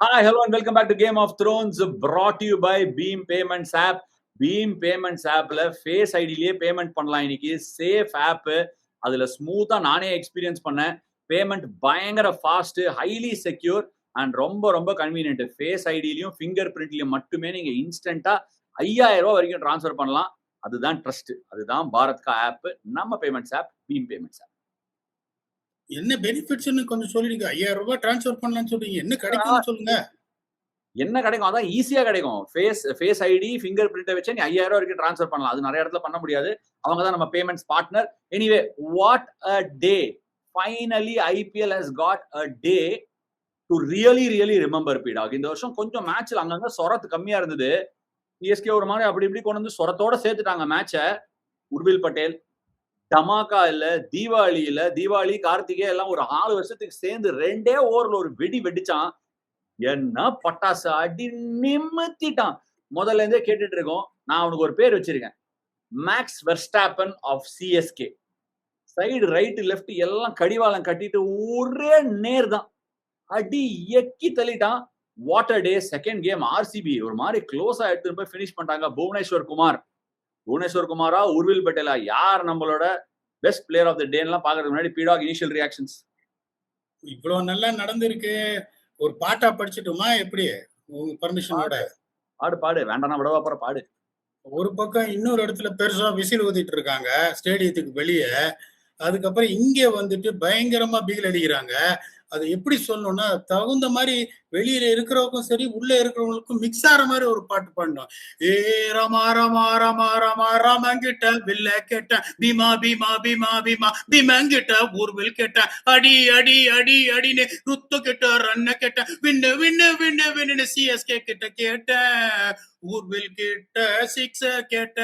Hi, hello, and welcome back to Game of Thrones, brought to you by Beam Payments app. Beam Payments appல face ஐடியிலேயே payment பண்ணலாம். இன்னைக்கு safe app. அதுல ஸ்மூத்தா நானே experience பண்ணேன். பேமெண்ட் பயங்கர ஃபாஸ்ட், ஹைலி செக்யூர் அண்ட் ரொம்ப ரொம்ப கன்வீனியன்ட். ஃபேஸ் ஐடியிலையும் ஃபிங்கர் பிரிண்ட்லயும் மட்டுமே நீங்க இன்ஸ்டன்டா 5000 ரூபாய் வரைக்கும் டிரான்ஸ்ஃபர் பண்ணலாம். அதுதான் ட்ரஸ்ட், அதுதான் பாரத் கா ஆப், நம்ம payments app, BHIM payments app. என்ன பெனிஃபிட்ஸ்னு கொஞ்சம் சொல்லிடுங்க. 5000 ரூபாய் டிரான்ஸ்ஃபர் பண்ணலாம்னு சொல்றீங்க. என்ன கிடைக்கும்னு சொல்லுங்க. என்ன கிடைக்கும்? அதான் ஈஸியா கிடைக்கும். ஃபேஸ் ஐடி, ஃபிங்கர் பிரிண்ட்டை வச்சு நீ 5000 ரூபாய் வரைக்கும் டிரான்ஸ்ஃபர் பண்ணலாம். அது நிறைய இடத்துல பண்ண முடியாது. அவங்க தான் நம்ம payments partner. Anyway, what a day. Finally IPL has got a day to really remember பீடாக். இந்த வருஷம் கொஞ்சம் மேட்ச்ல அங்கங்க சொரத்து கம்மியா இருந்தது. சிஎஸ்கே ஒரு மாதிரி அப்படி இப்படி கொண்டு வந்து சொரத்தோட சேர்த்துட்டாங்க மேட்சை. உர்வில் பட்டேல் டமாக்கா இல்ல, தீபாவளி கார்த்திகே எல்லாம் ஒரு 4 வருஷத்துக்கு சேர்ந்து 2 ஓவர்ல ஒரு வெடி வெடிச்சான். என்ன பட்டாசு அடி நிமித்திட்டான். முதல்ல இருந்தே கேட்டுட்டு இருக்கோம். நான் அவனுக்கு ஒரு பேர் வச்சிருக்கேன், Max Verstappen of CSK. Side right left எல்லாம் கடிவாளம் கட்டிட்டு ஒரே நேர் தான், அடி எக்கி தள்ளிட்டான். What a day. Second game RCB ஒரு மாதிரி க்ளோஸா எடுத்துட்டு போய் பினிஷ் பண்ணிட்டாங்க. புவனேஸ்வர் குமாரா, உர்வில் பட்டேலா, யார் நம்மளோட பெஸ்ட் பிளேயர் ஆஃப் த டேலாம் பாக்குறதுக்கு முன்னாடி பீடாக் இனிஷியல் ரியாக்ஷன்ஸ். இவ்வளவு நல்லா நடந்திருக்கு. ஒரு பாட்டா படிச்சுட்டுமா எப்படி? உங்க பர்மிஷனோட பாடு. வேண்டாம் விடவா போற பாடு. ஒரு பக்கம் இன்னொரு இடத்துல பெருசா விசில் ஊதிட்டு இருக்காங்க ஸ்டேடியத்துக்கு வெளியே. அதுக்கப்புறம் இங்க வந்துட்டு பயங்கரமா பிகில் அடிக்கிறாங்க. அது எப்படி சொல்லணும்னா, தகுந்த மாதிரி வெளியில இருக்கிறவங்களுக்கும் சரி உள்ள இருக்கிறவங்களுக்கும் மிக்ஸ் ஆற மாதிரி ஒரு பாட்டு பாடணும். ஏ ரமா ரமா ரமா ரமா ராமங்கிட்ட வில்ல கேட்ட, பீமா பீமா பீமா பீமா பீமாங்கிட்ட ஊர்வில் கேட்ட, அடி அடி அடி அடின்னு ருத்து கிட்ட ரன்ன கேட்ட, வின்னு வின்னு வின்னு வின்னு சிஎஸ்கே கிட்ட கேட்ட, ஊர்வில் கிட்ட சிக்ஸ் கேட்ட,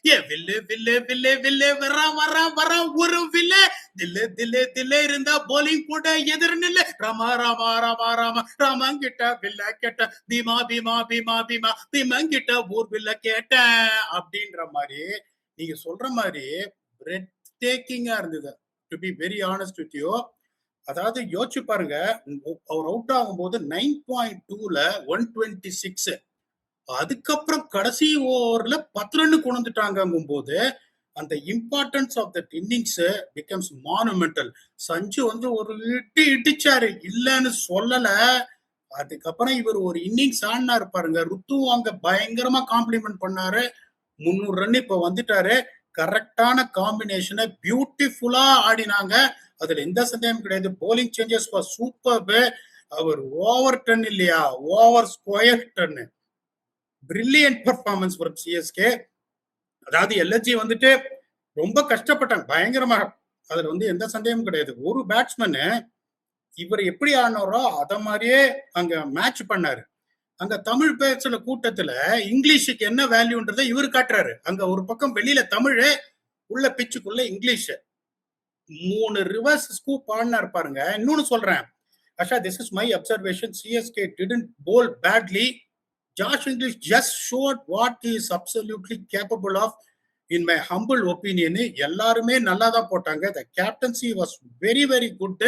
ஏ வில்லு வில்லு வில்லு வில்லு வரா ஒரு வில்ல தில்லு தில்லு தில்லு இருந்தா போலிங் கூட எதிர் நில்லு, ராமா ராமா ராமா ராமா ராமங்கிட்ட வில்ல கேட்ட, பீமா பீமா பீமா பீமா பீமாங்கிட்ட ஊர் வில்ல கேட்ட அப்படின்ற மாதிரி நீங்க சொல்ற மாதிரி பிரெட் டேக்கிங்கா இருந்தது. To be very honest with you. அதாவது யோசிச்சு பாருங்க, அவர் அவுட் ஆகும்போது 9.2ல 126. அதுக்கப்புறம் கடைசி ஓவர்ல 10 ரன் கொண்டு வந்துட்டாங்கும் போது அந்த importance of that innings becomes monumental. Sanju வந்து ஒரு இடிச்சாரு, இல்லன்னு சொல்லல. அதுக்கப்புறம் இவர் ஒரு இன்னிங்ஸ் ஆடினாரு பாருங்க. ருத்து அங்க பயங்கரமா காம்ப்ளிமெண்ட் பண்ணாரு. 300 ரன் இப்ப வந்துட்டாரு. கரெக்டான காம்பினேஷனை பியூட்டிஃபுல்லா ஆடினாங்க. அதுல எந்த சந்தேகம் கிடையாது. Bowling changes for super. அவர் ஓவர் டன் இல்லையா, over square done. Brilliant performance for CSK. அதாவது எல்எஸ்ஜி வந்துட்டு ரொம்ப கஷ்டப்பட்டாங்க பயங்கரமாக. அதுல வந்து எந்த சந்தேகமும் கிடையாது. ஒரு பேட்ஸ்மேன் இவர் எப்படி ஆனாரோ அத மாதிரியே அங்க மேட்ச் பண்ணாரு. அங்க தமிழ் பேசுற கூட்டத்துல இங்கிலீஷுக்கு என்ன வேல்யூன்றதை இவர் காட்டுறாரு. அங்க ஒரு பக்கம் வெளியில தமிழ், உள்ள பிச்சுக்குள்ள இங்கிலீஷ். 3 ரிவர்ஸ் ஸ்கூப் ஆடினார் பாருங்க. இன்னொன்னு சொல்றேன் Asha, this is my observation. CSK didn't bowl badly. Josh English just showed what he is absolutely capable of, in my humble opinion. எல்லாருமே நல்லா தான் போட்டாங்க. The captaincy was very good.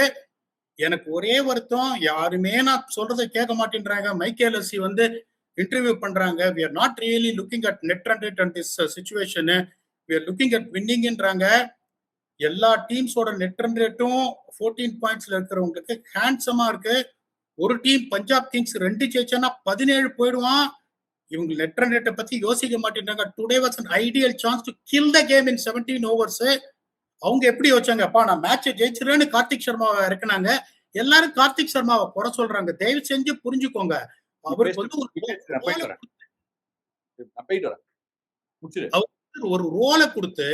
எனக்கு ஒரே வருத்தம், யாருமே நான் சொல்றதை கேட்க மாட்டேன்றாங்க. மைக்கேல் எஸ்சி வந்து இன்டர்வியூ பண்றாங்க. we are not really looking at net run rate and this situation. we are looking at winningன்றாங்க. எல்லா டீம்ஸோட நெட் ரன் ரேட்டும் 14 பாயிண்ட்ஸ்ல இருக்கிறவங்களுக்கு ஹேண்ட்ஸமா இருக்கு. ஒரு டீம் பஞ்சாப் கிங்ஸ் 2 ஜெயிச்சா 17 போயிடுவான். இவங்க நெட் ரன் ரேட்டை பத்தி யோசிக்க மாட்டேன்றாங்க. Today was an ideal chance to kill the game in 17 overs. அவங்க எப்படி யோசிச்சாங்க, அப்பா நான் மேட்சை ஜெயிச்சிருவேன்னு கார்த்திக் சர்மாவை இறக்குனாங்க. எல்லாரும் கார்த்திக் சர்மாவை குறை சொல்றாங்க. தயவு செஞ்சு புரிஞ்சுக்கோங்க. அவருக்கு வந்து ஒரு ரோலை கொடுத்து,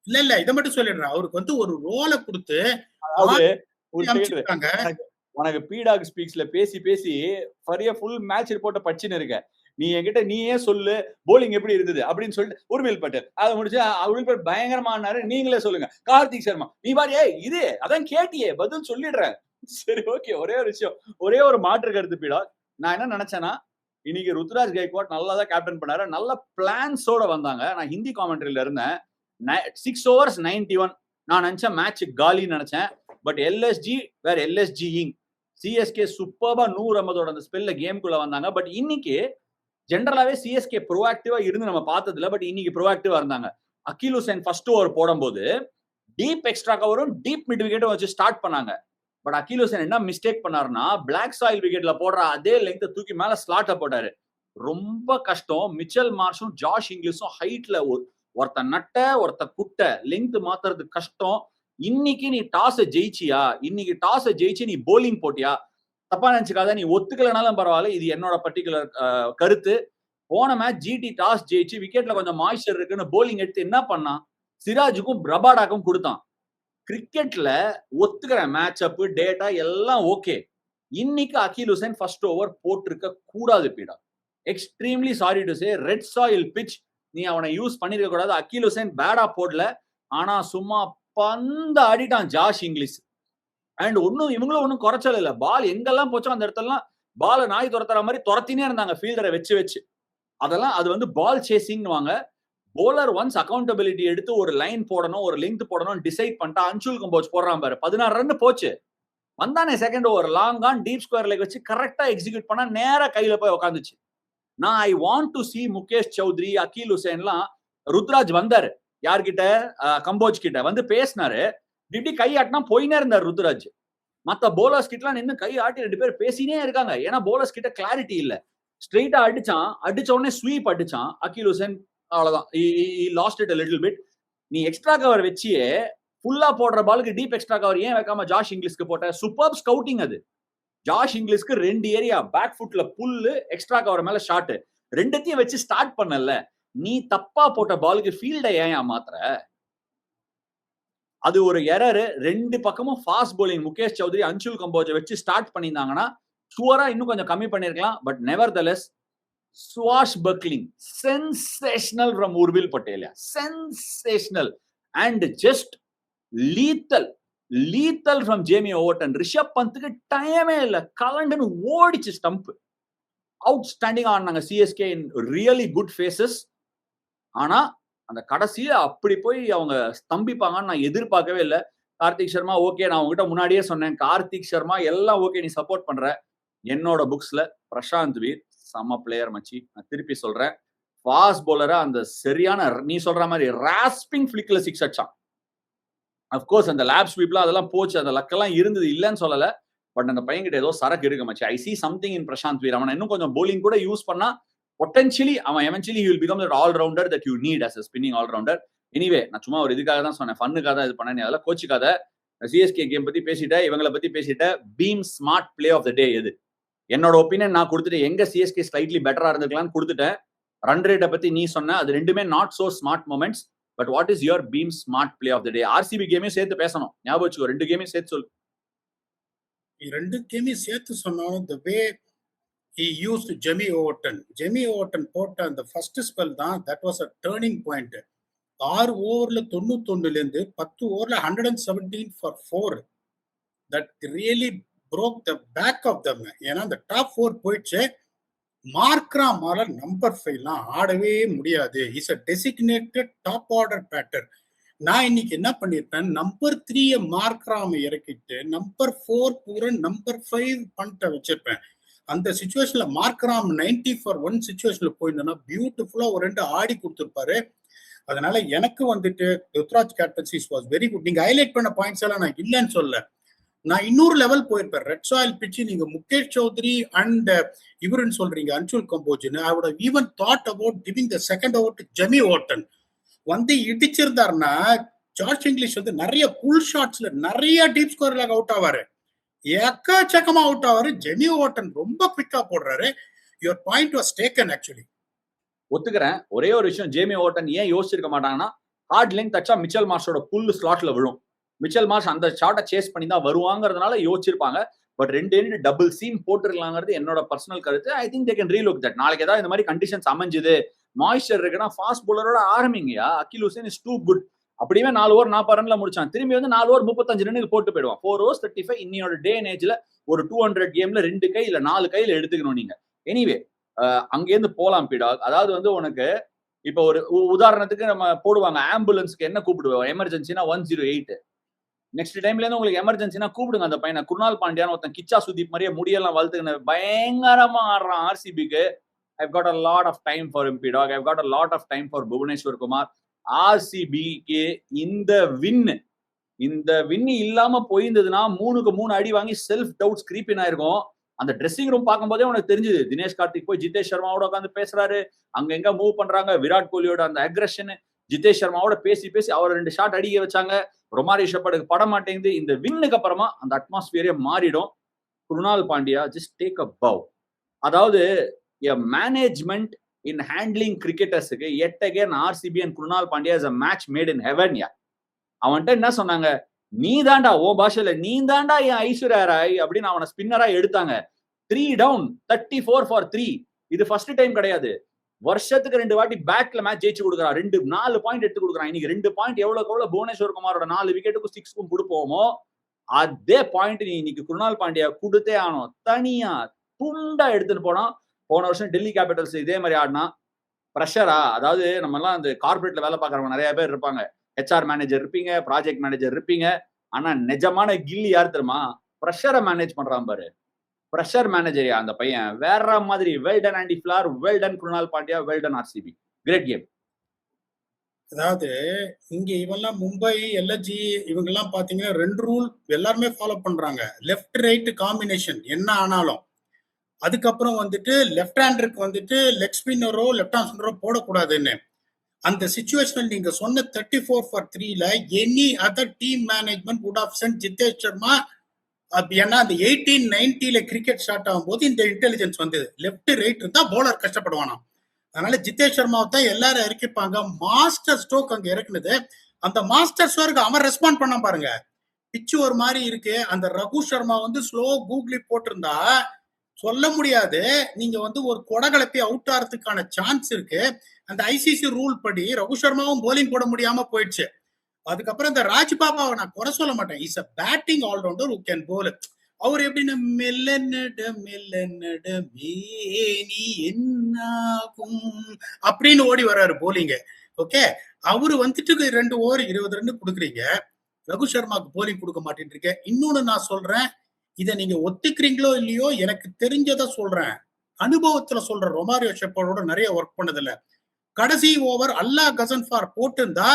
இல்ல இதை மட்டும் சொல்லிடுறேன், அவருக்கு வந்து ஒரு ரோலை கொடுத்து உனக்கு பீடாக் ஸ்பீக்ஸ்ல பேசி ஃபரிய ஃபுல் மேட்ச் ரிப்போர்ட்டை படிச்சுன்னு இருக்க. நீ என்கிட்ட நீயே சொல்லு போலிங் எப்படி இருந்தது அப்படின்னு சொல்லிட்டு உர்வில் பட்டேல் அதை முடிச்சு உர்வில் பட்டேல் பயங்கரமானாரு. நீங்களே சொல்லுங்க கார்த்திக் சர்மா. நீ பாரு இது அதான் கேட்டியே பதில் சொல்லிடுறேன். சரி ஓகே, ஒரே ஒரு விஷயம், ஒரே ஒரு மாற்று கருத்து பீடாக். நான் என்ன நினைச்சேன்னா, இன்னைக்கு ருத்ராஜ் கைக்வாட் நல்லா தான் கேப்டன் பண்ணாரு. நல்ல பிளான்ஸோட வந்தாங்க. நான் ஹிந்தி காமெண்ட்ரியில இருந்தேன். 6 overs 91. நான் நினைச்சேன் மேட்ச் காலின்னு நினைச்சேன். பட் எல்எஸ்ஜி வேற எல்எஸ்ஜியிங் சிஎஸ்கே சூப்பர்பா 150 அந்த ஸ்பெல்ல கேம்குள்ள வந்தாங்க. பட் இன்னைக்கு ஜென்ரலாவே சிஎஸ்கே ப்ரோஆக்டிவா இருந்து நம்ம பார்த்ததில்ல. பட் இன்னைக்கு ப்ரோஆக்டிவா இருந்தாங்க. அகில் ஹுசைன் ஃபர்ஸ்ட் ஓவர் போடும்போது டீப் எக்ஸ்ட்ரா கவரும் டீப் மிட் விக்கெட்டும் வச்சு ஸ்டார்ட் பண்ணாங்க. பட் அகில் ஹுசைன் என்ன மிஸ்டேக் பண்ணாருன்னா பிளாக் சாயில் விக்கெட்ல போடுற அதே லெங்த் தூக்கி மேல ஸ்லாட்ட போட்டாரு. ரொம்ப கஷ்டம். மிச்சல் மார்ஷும் ஜாஷ் இங்கிலீஷும் ஹைட்ல ஒருத்த நட்ட ஒருத்த குட்ட லெங்த் மாத்துறது கஷ்டம். இன்னைக்கு நீ டாஸ் ஜெயிச்சியா? இன்னைக்கு டாஸ் ஜெயிச்சு நீ போலிங் போட்டியா? தப்பா நினைச்சுக்காத, நீ ஒத்துக்கலனாலும் பரவாயில்ல, இது என்னோட பர்டிகுலர் கருத்து. போன மேட்ச் ஜிடி டாஸ் ஜெயிச்சு விக்கெட்ல கொஞ்சம் மாய்ஸ்சர் இருக்குன்னு போலிங் எடுத்து என்ன பண்ணான்? சிராஜுக்கும் பிரபாடாக்கும் கொடுத்தான். கிரிக்கெட்ல ஒத்துக்கிற மேட்ச் அப் டேட்டா எல்லாம் ஓகே. இன்னைக்கு அகில் ஹுசைன் ஃபர்ஸ்ட் ஓவர் போட்டிருக்க கூடாது பீடா. Extremely sorry to say, red soil pitch நீ அவனை யூஸ் பண்ணிருக்க கூடாது. அகில் ஹுசைன் பேடா போடல, ஆனா சும்மா பந்த அடிட்டான் ஜாஷ் இங்கிலீஷ். அண்ட் இவங்களும் ஒன்னும் குறைச்சல் இல்ல. பால் எங்கெல்லாம் போச்சோ அந்த இடத்தெல்லாம் பால நாய் துரத்துற மாதிரி துரத்தினே இருந்தாங்க ஃபீல்டரை வச்சு. அதெல்லாம் அது வந்து பால் சேசிங் வாங்க. போலர் ஒன்ஸ் அக்கௌண்டபிலிட்டி எடுத்து ஒரு லைன் போடணும், ஒரு லெங்த் போடணும் டிசைட் பண்ணிட்டா அன்சுல் கம்போஜ் போடுறான் பாரு, 16 ரன் போச்சு. வந்தானே second over long on deep square leg வச்சு கரெக்டா எக்ஸிக்யூட் பண்ணா நேரா கையில போய் உட்காந்துச்சு. நான் I want to see Mukesh Choudhary, Akhil ஹுசைன்லாம். ருத்ராஜ் வந்தாரு யார்கிட்ட, கம்போஜ் கிட்ட வந்து பேசினாரு. இப்படி கை ஆட்டினா போயினே இருந்தார் ருத்ராஜ். மத்த போலர்ஸ் கிட்ட நின்று கை ஆட்டி 2 பேர் பேசினே இருக்காங்க. ஏன்னா போலர்ஸ் கிட்ட கிளாரிட்டி இல்ல. ஸ்ட்ரெயிட்டா அடிச்ச உடனே ஸ்வீப் அடிச்சான் அகில் ஹுசைன். அவ்வளவுதான், lost it a little bit. நீ எக்ஸ்ட்ரா கவர் வச்சியே ஃபுல்லா போடுற பாலுக்கு டீப் எக்ஸ்ட்ரா கவர் ஏன் வைக்காம ஜாஷ் இங்கிலீஷ்க்கு போட்ட? சூப்பர் ஸ்கவுட்டிங் அது. ஜாஷ் இங்கிலீஷ்க்கு 2 ஏரியா, பேக் ஃபுட்ல புல்லு, எக்ஸ்ட்ரா கவர் மேல ஷாட், ரெண்டுத்தையும் வச்சு ஸ்டார்ட் பண்ணல. நீ தப்பா போட்ட பாலுக்கு ஃபீல்டை ஏன் மாத்துற? அது ஒரு எரர். 2 பக்கமும் ஃபாஸ்ட் போலிங் முகேஷ் சௌத்ரி, அன்சுல் கம்போஜை வச்சு ஸ்டார்ட் பண்ணியிருந்தாங்கன்னா ஷுவரா இன்னும் கொஞ்சம் கம்மி பண்ணிருக்கலாம். But nevertheless swashbuckling sensational from Urvil Patel. Sensational and just lethal from Jamie Overton. Rishabh பந்துக்கு டைமே இல்ல, கலண்டுன்னு ஓடிச்சு ஸ்டம்ப். அவுட்ஸ்டாண்டிங் ஆனாங்க CSK in really good phases. ஆனா அந்த கடைசியில அப்படி போய் அவங்க ஸ்தம்பிப்பாங்கன்னு நான் எதிர்பார்க்கவே இல்லை. கார்த்திக் சர்மா ஓகே, நான் உங்ககிட்ட முன்னாடியே சொன்னேன், கார்த்திக் சர்மா எல்லாம் ஓகே, நீ சப்போர்ட் பண்ற. என்னோட புக்ஸ்ல பிரசாந்த் வீர் செம பிளேயர் மச்சி. நான் திருப்பி சொல்றேன், ஃபாஸ்ட் போலரா அந்த சரியான நீ சொல்ற மாதிரி ராஸ்பிங் ஃபிளிக்ல 6 அடிச்சான். அப்கோர்ஸ் அந்த லேப் ஸ்வீப்லாம் அதெல்லாம் போச்சு, அந்த லக்கெல்லாம் இருந்தது, இல்லைன்னு சொல்லல. பட் அந்த பையன்கிட்ட ஏதோ சரக்கு இருக்கு மச்சி. I see something in Prashant Veer. அவனை இன்னும் கொஞ்சம் போலிங் கூட யூஸ் பண்ணா பொட்டன்ஷியலி அவன் eventually he will become that all rounder that you need as a spinning all rounder. Anyway நான் சும்மா ஒரு இதுக்காக தான் சொன்னேன், ஃபன்னுக்காக தான் இது பண்ணேன். நீ அதெல்லாம் கோச்சிக்காத. சிஎஸ்கே கேம் பத்தி பேசிட்டேன், இவங்களை பத்தி பேசிட்டேன். Beam smart play of the day எது? என்னோட ஒப்பீனியன் நான் கொடுத்துட்டேன். எங்க சிஎஸ்கே ஸ்லைட்லி பெட்டரா இருந்திருக்கலாம்னு கொடுத்துட்டேன். ரன் ரேட்டை பத்தி நீ சொன்ன, அது ரெண்டுமே not so smart moments. But what is your Beam smart play of the day? RCB கேமையும் சேர்த்து பேசணும், ஞாபகம் வச்சுக்கோ. 2 கேமையும் சேர்த்து சொல்லு. 2 கேமையும் சேர்த்து சொன்னாலும் the way he used Jimmy Overton போட்ட அந்த ஃபர்ஸ்ட் ஸ்பெல் தான், that was a turning point. 6 ஓவர்ல 91 இருந்து 10 ஓவர்ல 117 for 4. that really broke the back of them. ஏன்னா அந்த டாப் 4 போயிடுச்சு. மார்க்ராமால நம்பர் 5லாம் ஆடவே முடியாது. Is a designated top order batter. நான் இன்னைக்கு என்ன பண்ணிருப்பேன், நம்பர் 3 மார்க்ராம இறக்கிட்டு நம்பர் 4 பூரா நம்பர் 5 பண்ணிட்ட வச்சிருப்பேன். அந்த சிச்சுவேஷன்ல மார்க்ராம் 90 for 1 சிச்சுவேஷன்ல போயிருந்தா பியூட்டிஃபுல்லா ஒரு 2 ஆடி கொடுத்திருப்பாரு. அதனால எனக்கு வந்துட்டு Ruturaj captaincy was very good. நீங்க ஹைலைட் பண்ண பாயிண்ட்ஸ் எல்லாம் நான் இல்லைன்னு சொல்ல, நான் இன்னொரு லெவல் போயிருப்பேன். ரெட் சாயில் பிச்சு நீங்க முகேஷ் சௌத்ரி அண்ட் இவருன்னு சொல்றீங்க அன்சுல் கம்போஜ்னு. I would have even thought about giving the second over to Jamie Overton. வந்து இடிச்சிருந்தாருன்னா ஜார்ஜ் இங்கிலீஷ் வந்து நிறைய புல் ஷாட்ஸ்ல நிறைய டீப் ஸ்கோர்ல அவுட் ஆவாரு, எக்கச்சக்கமா அவுட் ஆவாரு. ஜெமி ஓவர்டன் ரொம்ப குவிக்கா போடுறாரு. Your point was taken actually. ஒத்துக்கிறேன். ஒரே ஒரு விஷயம், ஜேமி ஓவர்டன் ஏன் யோசிச்சிருக்க மாட்டாங்கன்னா, ஹார்ட் லெங்த் அடிச்சா மிச்சல் மார்ஷோட புல் ஸ்லாட்ல விழும். மிச்சல் மார்ஷ் அந்த ஷாட்டை சேஸ் பண்ணி தான் வருவாங்கிறதுனால யோசிச்சிருப்பாங்க. பட் 2 டபுள் சீம் போட்டுருக்கலாங்கிறது என்னோட பர்சனல் கருத்து. I think they can relook that. நாளைக்கு ஏதாவது இந்த மாதிரி கண்டிஷன்ஸ் அமைஞ்சுது, மாய்ஸ்சர் இருக்குன்னா ஃபாஸ்ட் போலரோட ஆரம்பிங்கயா. Akeal Hosein is too good. அப்படியே 4 ஓவர் 40 ரன்ல முடிச்சான். திரும்பி வந்து 4 ஓவர் 35 ரன்னுக்கு போட்டு போயிடுவான். 4 overs 35. இன்னையோட டே அண்ட் ஏஜ்ல ஒரு 200 கேம்ல 2 கை இல்ல 4 கையில எடுத்துக்கணும் நீங்க. எனிவே அங்கேருந்து போலாம் பிடாக். அதாவது வந்து உனக்கு இப்ப ஒரு உதாரணத்துக்கு நம்ம போடுவாங்க, ஆம்புலன்ஸ்க்கு என்ன கூப்பிடுவோம், எமர்ஜென்சினா 108. நெக்ஸ்ட் டைம்ல இருந்து உங்களுக்கு எமர்ஜென்சினா கூப்பிடுங்க அந்த பையனை. குருணால் பாண்டியான்னு ஒருத்தன் கிச்சா சுதீப் மாதிரியே முடியெல்லாம் வளர்த்துக்கின்னு பயங்கரமா ஆடுறான் ஆர்சிபிக்கு. I've got a lot of time for him, P-Dog. I've got a lot of time for Bhubaneswar Kumar. ஆர்சிபிக்கு இந்த வின் இல்லாம போயிருந்ததுன்னா 3க்கு 3 அடி வாங்கி செல்ஃப் டவுட்ஸ் கிரீப்பின் ஆயிருக்கும். அந்த ட்ரெஸ்ஸிங் ரூம் பார்க்கும்போதே உனக்கு தெரிஞ்சது. தினேஷ் கார்த்திக் போய் ஜிதேஷ் சர்மாவோட உட்காந்து பேசுறாரு. அங்க எங்க மூவ் பண்றாங்க. விராட் கோலியோட அந்த அக்ரெஷன், ஜிதேஷ் சர்மாவோட பேசி அவர் 2 ஷாட் அடிக்க வச்சாங்க. ரொமாரி ஷெப்பர்டுக்கு பட மாட்டேங்குது. இந்த வின்னுக்கு அப்புறமா அந்த அட்மாஸ்பியரே மாறிடும். Krunal Pandya just take a bow. அதாவது மேனேஜ்மெண்ட் இன் ஹேண்ட்லிங் கிரிக்கெட்டர்ஸுக்கு yet again RCB and Krunal Pandya is a match made in heaven. அவன்கிட்ட என்ன சொன்னாங்க, நீ தாண்டா ஓ பாஷையில நீ தாண்டா என் ஐஸ்வர்யா ராய் அப்படின்னு அவனை ஸ்பின்னரா எடுத்தாங்க. 3 டவுன் 34 for 3. இது ஃபர்ஸ்ட் டைம் கிடையாது. வருஷத்துக்கு 2 வாட்டி பேட்ல மேட்ச் ஜெயிச்சு கொடுக்குறான். 4 பாயிண்ட் எடுத்து கொடுக்குறான். இன்னைக்கு 2 பாயிண்ட் எவ்வளவு புவனேஸ்வர் குமாரோட 4 விக்கெட்டுக்கும் 6க்கும் கொடுப்போமோ அதே பாயிண்ட் நீ இன்னைக்கு குருணால் பாண்டியா கொடுத்தே ஆனோம். தனியா துண்டா எடுத்துட்டு போனோம். போன வருஷம் டெல்லி கேபிட்டல்ஸ் இதே மாதிரி ஆடினா ப்ரெஷரா, அதாவது நம்ம எல்லாம் அந்த கார்பரேட்ல வேலை பார்க்கறவங்க நிறைய பேர் இருப்பாங்க. HR மேனேஜர் இருப்பீங்க, ப்ராஜெக்ட் மேனேஜர் இருப்பீங்க. ஆனா நிஜமான கில்லி யார் தெரியுமா? ப்ரெஷரை மேனேஜ் பண்றான் பாரு. ப்ரெஷர் மேனேஜரியா அந்த பையன் வேற மாதிரி. Well done Andy Flower, well done Krunal Pandya, well done RCB. Great game. அதாவது இங்க இவெல்லாம் மும்பை, LG இவங்கெல்லாம் பாத்தீங்கன்னா 2 ரூல் எல்லாருமே ஃபாலோ பண்றாங்க. லெஃப்ட் ரைட் காம்பினேஷன் என்ன ஆனாலும், அதுக்கப்புறம் வந்துட்டு லெஃப்ட் ஹேண்டருக்கு வந்துட்டு லெக் ஸ்பின்னரோ லெஃப்ட் ஹேண்ட் ஸ்பின்னரோ போடக்கூடாதுன்னு. அந்த சிச்சுவேஷனில் நீங்க சொன்ன 34 for 3ல any other team management would have sent Jitesh Sharma. ஏன்னா அந்த 1890ல கிரிக்கெட் ஸ்டார்ட் ஆகும்போது இந்த இன்டெலிஜென்ஸ் வந்தது. லெஃப்ட் ரைட் இருந்தா பவுலர் கஷ்டப்படுவானா. அதனால ஜிதேஷ் சர்மாவை தான் எல்லாரும் இறக்கிப்பாங்க. மாஸ்டர் ஸ்ட்ரோக் அங்க இறக்குனது. அந்த மாஸ்டர் ஸ்ட்ரோக்கு அவன் ரெஸ்பாண்ட் பண்ண பாருங்க. பிச்சு ஒரு மாதிரி இருக்கு. அந்த ரகு சர்மா வந்து ஸ்லோ கூகுளி போட்டிருந்தா சொல்ல முடியாது. நீங்க வந்து ஒரு கொடகலப்பி அவுட் ஆகிறதுக்கான சான்ஸ் இருக்கு. அந்த ICC ரூல் படி ரகு சர்மாவும் போலிங் போட முடியாம போயிடுச்சு. அதுக்கப்புறம் இந்த ராஜ் பாபாவை நான் குறை சொல்ல மாட்டேன். Is a batting allrounder who can bowl. அவர் எப்படின்னு மேனி என்னாகும் அப்படின்னு ஓடி வர்றாரு போலிங்க. ஓகே, அவரு வந்துட்டு 2 ஓவர் 20 ரன் கொடுக்குறீங்க. ரகு சர்மாக்கு போலிங் கொடுக்க மாட்டேன்றீங்க. இன்னொன்னு நான் சொல்றேன், இதை நீங்க ஒத்துக்கிறீங்களோ இல்லையோ, எனக்கு தெரிஞ்சதை சொல்றேன், அனுபவத்துல சொல்றேன். ரொமாரியோ ஷெப்பர்டோட நிறைய ஒர்க் பண்ணதில்ல. கடைசி ஓவர் அல்லா கசன்ஃபார் போட்டிருந்தா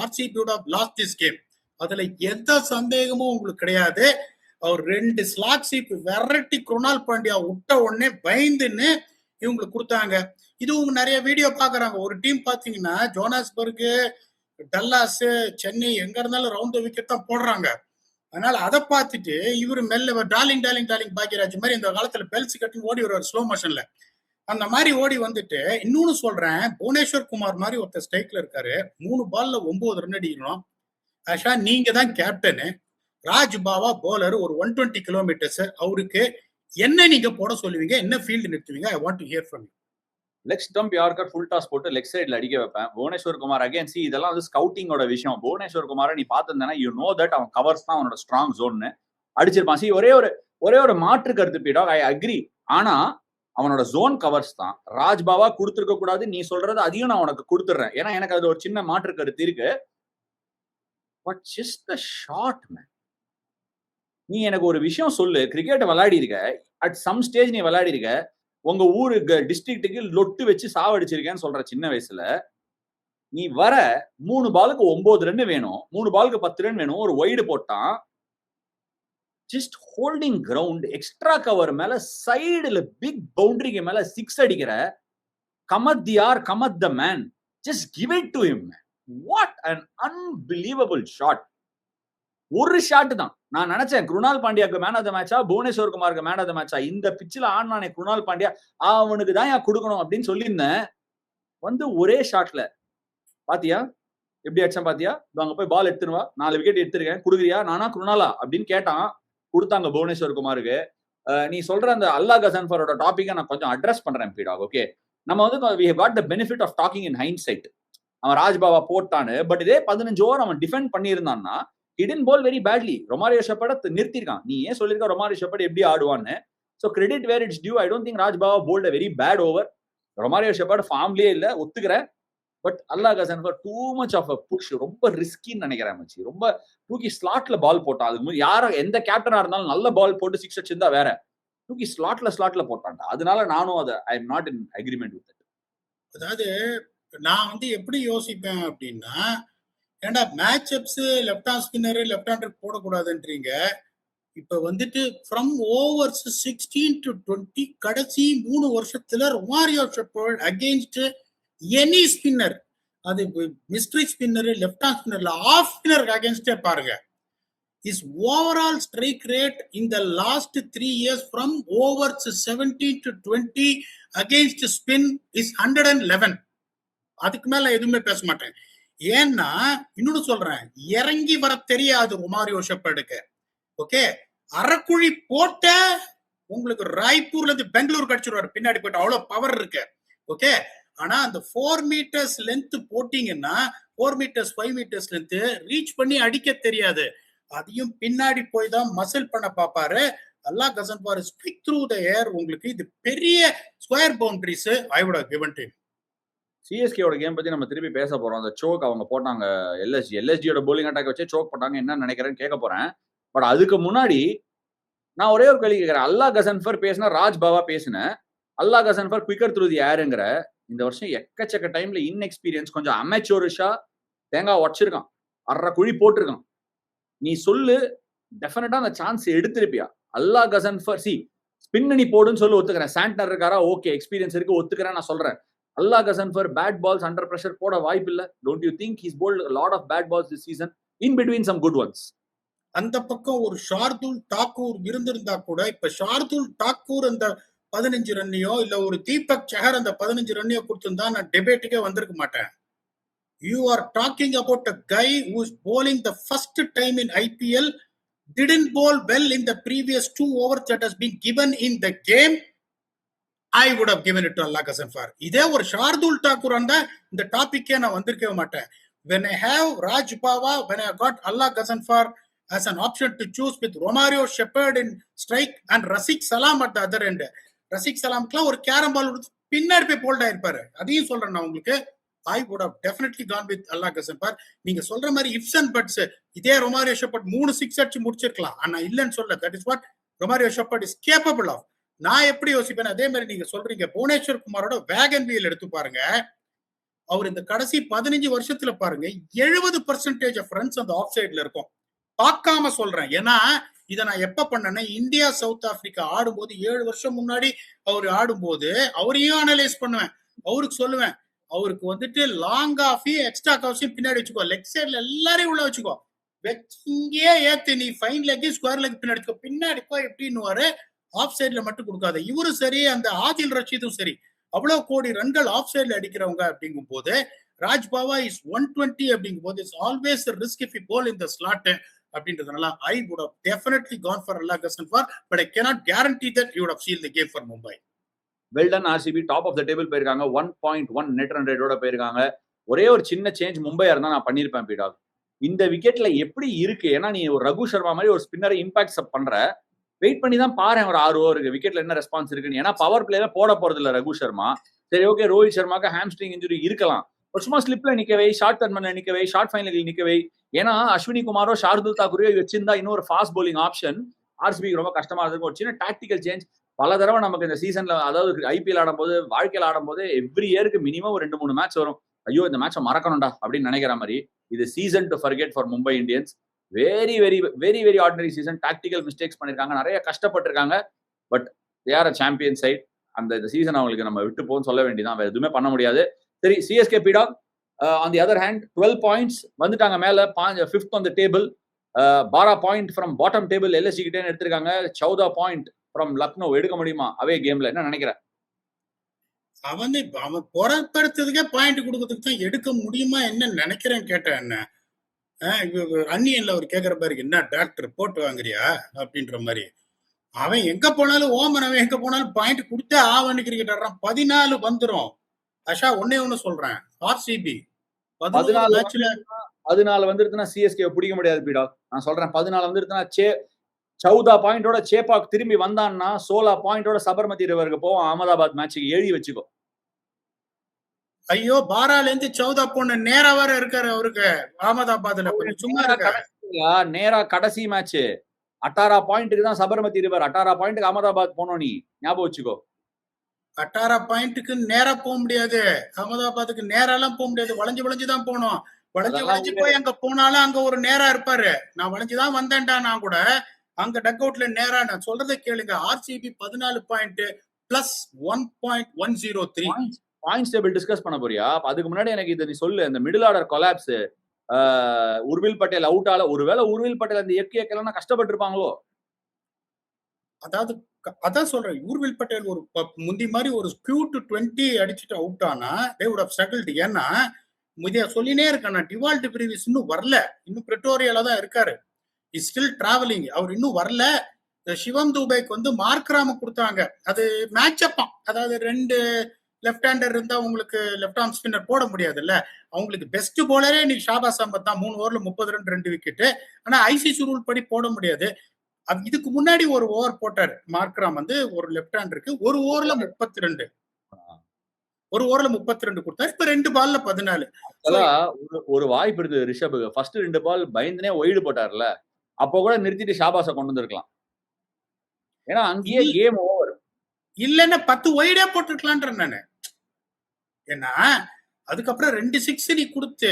RCB would have lost this game. அதுல எந்த சந்தேகமும் உங்களுக்கு கிடையாது. அவர் 2 slog sweep variety Krunal Pandya விட்ட உடனே பயந்துன்னு இவங்களுக்கு கொடுத்தாங்க. இது உங்க நிறைய வீடியோ பாக்குறாங்க. ஒரு டீம் பாத்தீங்கன்னா ஜோனாஸ்பர்க், டல்லாஸ், சென்னை எங்க இருந்தாலும் ரவுண்ட் விக்கெட் தான் போடுறாங்க. அதனால அதை பார்த்துட்டு இவரு மெல்ல டார்லிங் பாக்கியராஜ் மாதிரி இந்த காலத்துல பெல்ஸ் கட்டி ஓடி வருவார் ஸ்லோ மோஷன்ல. அந்த மாதிரி ஓடி வந்துட்டு, இன்னொன்னு சொல்றேன், புவனேஸ்வர் குமார் மாதிரி ஒருத்தர் ஸ்ட்ரைக்ல இருக்காரு. 3 பால்ல 9 ரன் அடிக்கணும். ஆஷா நீங்க தான் கேப்டனு. ராஜ் பாவா போலர் ஒரு 120 கிலோமீட்டர்ஸ். அவருக்கு என்ன நீங்க போட சொல்லுவீங்க? என்ன ஃபீல்டு நிறுத்துவீங்க? I want to hear from you. Leg stump yorker full toss போட்டு லெக் சைட்ல அடிக்க வைப்பேன். புவனேஸ்வர் குமார் அகைன் இதெல்லாம் வந்து ஸ்கவுட்டிங்கோட விஷயம். புவனேஸ்வர் குமாரை நீ பார்த்திருந்தேன்னா யூ நோ தட் அவன் கவர்ஸ் தான் அவனோட ஸ்ட்ராங் ஜோன்னு அடிச்சிருப்பான். ஒரே ஒரு மாற்று கருத்து பீடா, ஐ அக்ரி. ஆனா அவனோட ஜோன் கவர்ஸ் தான். ராஜ் பாவா கொடுத்துருக்க கூடாது. நீ சொல்றது அதையும் நான் உனக்கு கொடுத்துறேன். ஏன்னா எனக்கு அது ஒரு சின்ன மாற்று கருத்து இருக்கு. But just the shot man. நீ எனக்கு ஒரு விஷயம் சொல்லு. கிரிக்கெட் விளையாடி இருக்க, அட் சம் ஸ்டேஜ் நீ விளையாடி இருக்க, உங்க ஊரு டிஸ்ட்ரிக்ட்டுக்கு லொட்டு வச்சு சாவடிச்சிருக்கேன்னு சொல்ற சின்ன வயசுல, நீ வர 3 பாலுக்கு 9 ரன் வேணும், 3 பாலுக்கு 10 ரன் வேணும், ஒரு வைடு போட்டான். Just holding ground, extra cover மேல சைடுல பிக் பவுண்டரிக்கு மேல 6 அடிக்கிற. Cometh the hour, cometh the man. Just give it to him. What an unbelievable shot. ஒரு ஷாட் தான். நான் நினைச்சேன் குருணால் பாண்டியாக்கு மேன் ஆஃப் த மேட்சா, புவனேஸ்வர் குமாருக்கு மேன் ஆஃப் த மேட்சா. இந்த பிச்சில் ஆடினானே குருணால் பாண்டியா, அவனுக்கு தான் கொடுக்கணும் அப்படின்னு சொல்லியிருந்தேன். வந்து ஒரே ஷாட்ல பாத்தியா எப்படி அடிச்சான் பாத்தியா? அங்க போய் பால் எடுத்துருவா, 4 விக்கெட் எடுத்திருக்கேன், குடுக்குறியா? நானா குருணாலா அப்படின்னு கேட்டான். கொடுத்தாங்க புவனேஸ்வர் குமாருக்கு. நீ சொல்ற அந்த அல்லா கசன்ஃபரோட டாபிக்கை நான் கொஞ்சம் அட்ரஸ் பண்றேன் பீடா. ஓகே, நம்ம வந்து we have got the benefit of talking in hindsight. அவன் ராஜ்பாவா போட்டான்னு. பட் இதே 15 ஓவர் அவன் டிஃபெண்ட் பண்ணியிருந்தான்னா he didn't bowl very badly. Romario Shepherd நிறுத்திருக்கான். நீ ஏன் சொல்லிருக்க ரொமாரியோ ஷெப்பர்ட் எப்படி ஆடுவான்னு? So credit where it's due. I don't think Raj Bava bowled a very bad over. Romario Shepherd ஃபார்ம்லயே இல்ல, ஒத்துக்கிறேன். But Allah Ghazanfar too much of a push, ரொம்ப ரிஸ்கின்னு நினைக்கிறேன் மச்சி. ரொம்ப தூக்கி ஸ்லாட்ல பால் போட்டான். அதுக்கு யாரோ எந்த கேப்டனா இருந்தாலும் நல்ல பால் போட்டு 6 அடிச்சிருந்தா வேற. தூக்கி ஸ்லாட்ல போட்டான்டா. அதனால நானும் I am not in agreement with it. அதாவது நான் வந்து எப்படி யோசிப்பேன் அப்படின்னா, ஏன்டா match ups left hand spinner left hander போடக்கூடாதுன்றீங்க. இப்ப வந்துட்டு ஃப்ரம் ஓவர்ஸ் 16 to 20 கடைசி 3 வருஷத்துல Romario Shepherd against any spinner, அது மிஸ்ட்ரி ஸ்பின்னர் லெஃப்ட் ஹேண்ட் ஸ்பின்னர்ல ஆஃப் ஸ்பின்னர் அகெயின்ஸ்டே பாருங்க. His overall strike rate in the last 3 years from overs 17 to 20 against spin is 111. அதுக்கு மேல எதுவுமே பேச மாட்டேன். ஏன்னா இன்னொன்னு சொல்றேன், இறங்கி வர தெரியாது ரொமாரியோ ஷெப்பர்டுக்கு. ஓகே, அரைக்குழி போட்ட உங்களுக்கு ராய்ப்பூர்ல இருந்து பெங்களூர் கடிச்சிருவாரு பின்னாடி போயிட்டு, அவ்வளவு பவர் இருக்கு. ஓகே, ஆனா அந்த 4 மீட்டர்ஸ் லென்த் போட்டீங்கன்னா 4 மீட்டர்ஸ் 5 மீட்டர்ஸ் லென்த் ரீச் பண்ணி அடிக்க தெரியாது. அதையும் பின்னாடி போய் தான் மசில் பண்ண பாப்பாரு. Allah Ghazanfar speak through the air. உங்களுக்கு இது பெரிய square boundaries I would have given to. சிஎஸ்கேவோட கேம் பத்தி நம்ம திருப்பி பேச போறோம். அந்த சோக் அவங்க போட்டாங்க, எல்எஸ்ஜியோட போலிங் அட்டாக் வச்சு சோக் போட்டாங்க, என்ன நினைக்கிறேன்னு கேட்க போறேன். பட் அதுக்கு முன்னாடி நான் ஒரே ஒரு கேள்வி கேட்கிறேன். அல்லாஹ் கசன்ஃபர் பேசினா, ராஜ் பாவா பேசினேன். அல்லாஹ் கசன்ஃபர் குவிக்கர் த்ரூ தி ஏருங்கிற இந்த வருஷம் எக்கச்சக்க டைம்ல இன்எக்ஸ்பீரியன்ஸ், கொஞ்சம் அமெச்சூரிஷா தேங்காய் உடச்சிருக்கான், அரை குழி போட்டிருக்கான். நீ சொல்லு, டெஃபினட்டா அந்த சான்ஸ் எடுத்திருப்பியா? அல்லாஹ் கசன்ஃபர் ஸ்பின் நீ போடுன்னு சொல்லி ஒத்துக்கிறேன். சாண்டனர் இருக்காரா, ஓகே, எக்ஸ்பீரியன்ஸ் இருக்கு, ஒத்துக்கிறேன். நான் சொல்றேன், Allah Ghazanfar bad balls under pressure போட வாய்ப்பு இல்ல. Don't you think he's bowled lot of bad balls this season in between some good ones? அந்த பக்கம் ஒரு ஷார்துல் தாக்கூர் இருந்திருந்தா கூட, இப்ப ஷார்துல் தாக்கூர் அந்த 15 ரன்னையோ இல்ல ஒரு தீபக் சஹர் அந்த 15 ரன்னையோ கொடுத்திருந்தா நான் டிபேட்டுக்கே வந்திருக்க மாட்டேன். You are talking about a guy who is bowling the first time in IPL, didn't bowl well in the previous 2 overs that has been given in the game. I would have given it to Allah Ghasanfar. இதே ஒரு ஷார்துல் தாக்கூர் அந்த இந்த டாபிக்கே நான் வந்திருக்கவே மாட்டேன். When I have Raj Bawa, when I got Allah Ghasanfar as an option to choose with Romario Shepherd in strike and Rafiq Salam at the other end. Rafiq Salamக்குலாம் ஒரு carrom பால் பின்னாடி போய் bolt ஆயிருப்பாரு. அதையும் சொல்றேன் நான் உங்களுக்கு. I would have definitely gone with Allah Ghasanfar. நீங்க சொல்ற மாதிரி ifs and buts, இதே ரொமாரியோ ஷெப்பர்ட் 3 6 அடிச்சு முடிச்சிருக்கலாம். ஆனா இல்லன்னு சொல்ல, that is what Romario shepherd is capable of. நான் எப்படி யோசிப்பேன், அதே மாதிரி நீங்க சொல்றீங்க. புவனேஸ்வர் குமாரோட வேகன் வீல் எடுத்து பாருங்க. அவர் இந்த கடைசி 15 வருஷத்துல பாருங்க 70% ஆஃப் ரன்ஸ் அந்த ஆஃப் சைட்ல இருக்கும். பார்க்காம சொல்றேன், ஏன்னா இதை நான் எப்ப பண்ணேன்னா இந்தியா சவுத் ஆப்பிரிக்கா ஆடும்போது 7 வருஷம் முன்னாடி அவர் ஆடும்போது அவரையும் அனலைஸ் பண்ணுவேன். அவருக்கு சொல்லுவேன், அவருக்கு வந்துட்டு லாங் ஆஃபையும் எக்ஸ்ட்ரா காஃபையும் பின்னாடி வச்சுக்கோ, லெக் சைட்ல எல்லாரையும் உள்ள வச்சுக்கோ, இங்கே ஏத்து நீ ஃபைன் லெக் ஸ்கொயர் லெக் பின்னாடி வச்சுக்கோ, பின்னாடி போய் எப்படின்னு ஆஃப் சைட்ல மட்டும் கொடுக்காத. இவரும் சரி, அந்த ஆதில் ரஷீதும் சரி, அவ்வளவு கோடி ரன்கள் ஆஃப் சைட்ல அடிக்கிறவங்க அப்படிங்கும் போது ராஜ் பாவா இஸ் 120 அப்படிங்கும் போது it's always risk if you bowl in the slot அப்படின்றதுனால I would have definitely gone for Allah Ghasanfar, but I cannot guarantee that you would have sealed the game for Mumbai. Well done RCB, top of the table போயிருக்காங்க, 1.1 net run ரேட்டோட போயிருக்காங்க. ஒரே ஒரு சின்ன change மும்பையா இருந்தா நான் பண்ணிருப்பேன் பீடாக். இந்த விக்கெட்ல எப்படி இருக்கு, ஏன்னா நீ ஒரு ரகு சர்மா மாதிரி ஒரு ஸ்பின்னரை இம்பாக்ட் பண்ற, வெயிட் பண்ணி தான் பாரு ஒரு 6 ஓவருக்கு விக்கெட்ல என்ன ரெஸ்பான்ஸ் இருக்குன்னு. ஏன்னா பவர் பிளேல போட போறது இல்ல ரகு சர்மா. சரி ஓகே, ரோஹித் சர்மாக்கு ஹாம்ஸ்ட்ரிங் இன்ஜுரி இருக்கலாம், சும்மா ஸ்லிப்ல நிக்கவை, ஷார்ட் டர்ன்ல நிக்கவை, ஷார்ட் ஃபைனலில் நிக்கவை. ஏன்னா அஸ்வினி குமாரோ ஷார்துல் தாக்கூரையோ வச்சிருந்தா இன்னொரு ஃபாஸ்ட் போலிங் ஆப்ஷன் ஆர்சிபிக்கு ரொம்ப கஷ்டமா இருக்கும். ஒரு சின்ன டாக்டிக்கல் சேஞ்ச் பல தடவை நமக்கு இந்த சீசன்ல, அதாவது ஐபிஎல் ஆடும்போது, வாழ்க்கையில் ஆடும்போது எவ்ரி இயருக்கு மினிமம் ஒரு 2-3 மேட்ச் வரும். ஐயோ இந்த மேட்சை மறக்கணும்டா அப்படின்னு நினைக்கிற மாதிரி. இது season to forget for Mumbai Indians. Very very very very ordinary season. Tactical mistakes பண்ணிருக்காங்க, நிறைய கஷ்டப்பட்டிருக்காங்க. But they are a champion side. அந்த சீசன் அவங்களுக்கு நம்ம விட்டு போன்னு சொல்ல வேண்டியதான், வேற எதுவுமே பண்ண முடியாது. சரி, CSK beeda on the other hand 12 points வந்துட்டாங்க மேல, 5th on the table. 12 point from bottom table LSG கிட்டே எடுத்திருக்காங்க. 14 point from Lucknow. எடுக்க முடியுமா அவே கேம்ல? என்ன நினைக்கிற? அவன் பொறப்படுத்ததுக்கே பாயிண்ட் கொடுக்கறதுக்கு தான் எடுக்க முடியுமா என்ன நினைக்கிறேன் கேட்டேன். என்ன அன்னியன்ல அவர் கேட்கிற பாரு, என்ன டாக்டர் போட்டு வாங்குறியா அப்படின்ற மாதிரி. அவன் எங்க போனாலும் ஓமன், அவன் எங்க போனாலும் பாயிண்ட் கொடுத்தே ஆவன்னு கிரிக்கெட் ஆடுறான். 14 வந்துரும். அஷா ஒண்ணு சொல்றேன், ஆர்சிபி 14 வந்துருச்சுன்னா சிஎஸ்கே பிடிக்க முடியாது பீடா. நான் சொல்றேன் 14 வந்துருச்சுன்னா 14 பாயிண்டோட சேப்பாக் திரும்பி வந்தான்னா 16 பாயிண்டோட சபர்மதி ரிவருக்கு போவோம். அகமதாபாத் மேட்சுக்கு எழுதி வச்சுக்கோ. ஐயோ பாரால இருந்து சௌதா பொண்ணு நேரா வர இருக்காரு அவருக்கு அகமதாபாத்ல. கொஞ்சம் சும்மா இருக்க. நேரா கடைசி மேட்ச் 18 பாயிண்ட்டுக்கு தான் சபர்மதி ரிவர். 18 பாயிண்ட்டுக்கு அகமதாபாத் போனோம். நீ ஞாபகம் வச்சுக்கோ. 18 பாயிண்ட்டுக்கு நேரா போக முடியாது. அகமதாபாத்துக்கு நேரெல்லாம் போக முடியாது. வளைஞ்சு தான் போகணும். வளைஞ்சு போய் அங்க போனாலும் அங்க ஒரு நேரா இருப்பாரு. நான் வளைஞ்சுதான் வந்தேன்டா. நான் கூட அங்க டக் அவுட்ல நேரா. நான் சொல்றதை கேளுங்க. RCB 14 point plus 1.103 points table discuss பண்ண போறியா? அதுக்கு முன்னாடி எனக்கு இதை நீ சொல்லு. இந்த middle order collapse, Urvil Patel out ஆல. ஒருவேளை உர்வில் பட்டேல் அந்த எல்லாம் கஷ்டப்பட்டு இருப்பாங்களோ? அதாவது அதான் சொல்றேன். உர்வில் பட்டேல் ஒரு முந்தி மாதிரி ஒரு Q to 20 அடிச்சுட்டு அவுட் ஆனா they would have struggled. ஏன்னா முதிய சொல்லினே இருக்கேன் நான், டிவால்ட் பிரீவிஸ் இன்னும் வரல. இன்னும் பிரிட்டோரியால தான் இருக்காரு. Is still travelling. அவர் இன்னும் வரல. சிவம் துபேக்கு வந்து மார்க்ராம கொடுத்தாங்க. அது மேட்ச் அப்பா. அதாவது 2 லெஃப்ட் ஹேண்டர் இருந்தா உங்களுக்கு லெஃப்ட் ஆர்ம் ஸ்பின்னர் போட முடியாதுல்ல. அவங்களுக்கு பெஸ்ட் போலரே நீ ஷாபாஸ் அஹமத் தான். 3 ஓவர்ல 30 ரன் 2 விக்கெட். ஆனா ஐசிசி ரூல் படி போட முடியாது. இதுக்கு முன்னாடி ஒரு ஓவர் போட்டாரு மார்க்ராம் வந்து ஒரு லெஃப்ட் ஹேண்டருக்கு. ஒரு ஓவர்ல 32 கொடுத்தாரு. இப்ப 2 பால்ல 14. ஒரு வாய்ப்பு இருக்கு ரிஷபுக்கு. ஃபர்ஸ்ட் 2 பால் பயந்துனே ஒய்டு போட்டார்ல, அப்போ கூட நிறுத்திட்டு ஷாபாஸ கொண்டு வந்திருக்கலாம். ஏன்னா அங்கேயே கேம் ஓவர். இல்லன்னா 10 ஒய்டே போட்டுருக்கலான்ற நானு. ஏன்னா அதுக்கப்புறம் 2 6 நீ கொடுத்து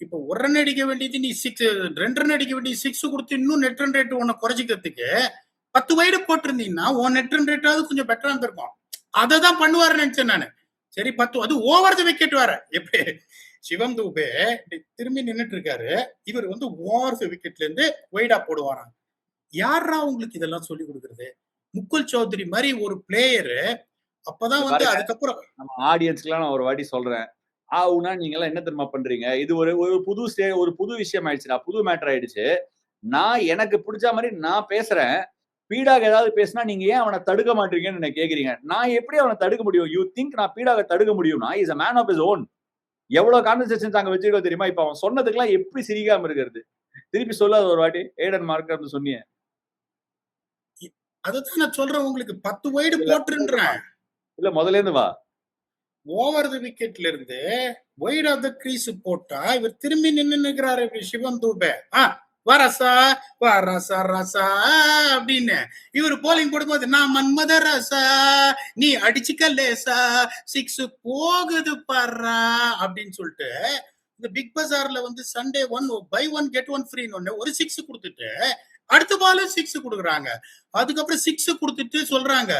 இப்ப 1 ரன் அடிக்க வேண்டியது நீ 2 ரன் அடிக்க வேண்டிய 6 கொடுத்து இன்னும் நெட் ரன் ரேட் உன்னை குறைச்சிக்கிறதுக்கு 10 வைடு போட்டிருந்தீங்கன்னா உன் நெட் ரன் ரேட்டாவது கொஞ்சம் பெட்டரா இருந்திருக்கும். அதை தான் பண்ணுவாருன்னு நினைச்சேன் நானு. சரி 10 அது ஓவர் த விக்கெட் வர. எப்படி சிவம் தூபே திரும்பி நின்றுட்டு இருக்காரு. இவர் வந்து ஓவர் த விக்கெட்ல இருந்து வைடா போடுவாராம். யாரா உங்களுக்கு இதெல்லாம் சொல்லி கொடுக்கறது? முகுல் சௌத்ரி மாதிரி ஒரு பிளேயரு. அப்பதான் வந்து அதுக்கப்புறம் நம்ம ஆடியன்ஸ்க்குலாம் நான் ஒரு வாட்டி சொல்றேன். ஆவுனா நீங்க எல்லாம் என்ன தெரியுமா பண்றீங்க? இது ஒரு புது விஷயம் ஆயிடுச்சுடா. புது மேட்டர் ஆயிடுச்சு. நான் எனக்கு பிடிச்ச மாதிரி நான் பேசுறேன். பீடாக ஏதாவது பேசினா நீங்க ஏன் அவனை தடுக்க மாட்டீங்கன்னு என்ன கேக்குறீங்க. நான் எப்படி அவனை தடுக்க முடியும்? யூ திங்க் நான் பீடாக தடுக்க முடியும்னா? Is a man of his own. எவ்வளவு கான்வர்சேஷன்ஸ் அங்க வச்சிருக்கோம் தெரியுமா? இப்ப அவன் சொன்னதுக்கெல்லாம் எப்படி சிரிக்காம இருக்கிறது? திருப்பி சொல்லாத ஒரு வாட்டி. ஏடன் மார்க்கர் சொன்னீங்க. அதுதான் நான் சொல்றேன் உங்களுக்கு. 10 வைடு போட்டுன்றேன். இல்ல முதல்ல இருந்து வா. ஓவர் தி விக்கெட்ல இருந்து வைட் ஆஃப் த கிரீஸ் போட்டா இவர் திரும்பி நின்னுக்கிறாரு சிவம் தூபே. வரசா வரசா ரசா அப்படின்னு இவர் போலிங் போடும்போது நான் மன்மத ரசா நீ அடிச்சுக்க லேசா 6 போகுது பாரா அப்படின்னு சொல்லிட்டு இந்த பிக் பஜார்ல வந்து சண்டே 1 buy 1 get 1 free ஒரு 6 கொடுத்துட்டு அடுத்த பால் 6 கொடுக்குறாங்க. அதுக்கப்புறம் 6 கொடுத்துட்டு சொல்றாங்க